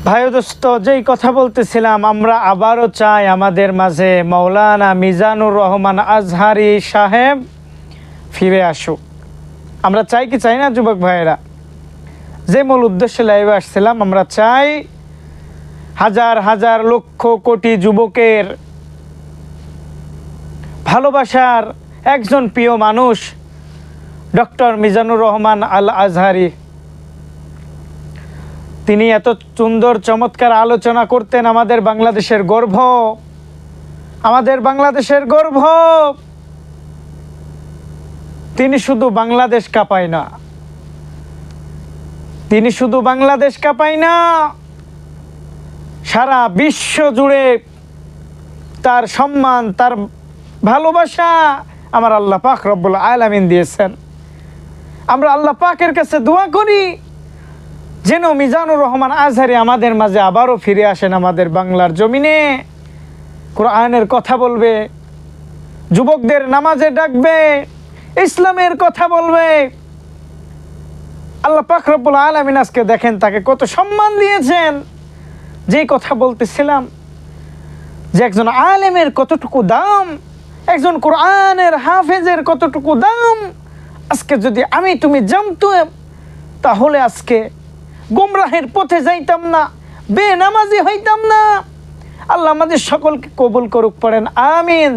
ভাই দোস্ত, যেই কথা বলতেছিলাম, আমরা আবারও চাই আমাদের মাঝে মাওলানা মিজানুর রহমান আজহারি সাহেব ফিরে আসুক। আমরা চাই কি চাই না যুবক ভাইয়েরা? যে মূল উদ্দেশ্যে লাইভে আসছিলাম, আমরা চাই হাজার হাজার লক্ষ কোটি যুবকের ভালোবাসার একজন প্রিয় মানুষ ডক্টর মিজানুর রহমান আল আজহারি। তিনি এত সুন্দর চমৎকার আলোচনা করতেন। আমাদের বাংলাদেশের গর্ব, আমাদের বাংলাদেশের গর্ব। তিনি শুধু বাংলাদেশ কাঁপায় না, তিনি শুধু বাংলাদেশ কাঁপায় না, সারা বিশ্ব জুড়ে তার সম্মান, তার ভালোবাসা আমার আল্লাহ পাক রব্বুল আলামিন দিয়েছেন। আমরা আল্লাহ পাকের কাছে দোয়া করি যেন মিজানুর রহমান আজহারি আমাদের মাঝে আবারও ফিরে আসেন। আমাদের বাংলার জমিনে কোরআনের কথা বলবে, যুবকদের নামাজে ডাকবে, ইসলামের কথা বলবে। আল্লাহ পাক রব্বুল আলামিন আজকে দেখেন তাকে কত সম্মান দিয়েছেন। যেই কথা বলতেছিলাম যে একজন আলেমের কতটুকু দাম, একজন কোরআনের হাফেজের কতটুকু দাম, আজকে যদি আমি তুমি জানতাম তাহলে আজকে গুমরাহের পথে যাইতাম না, বেনামাজি হইতাম না। আল্লাহ আমাদের সকলকে কবুল করুক, পড়েন আমিন।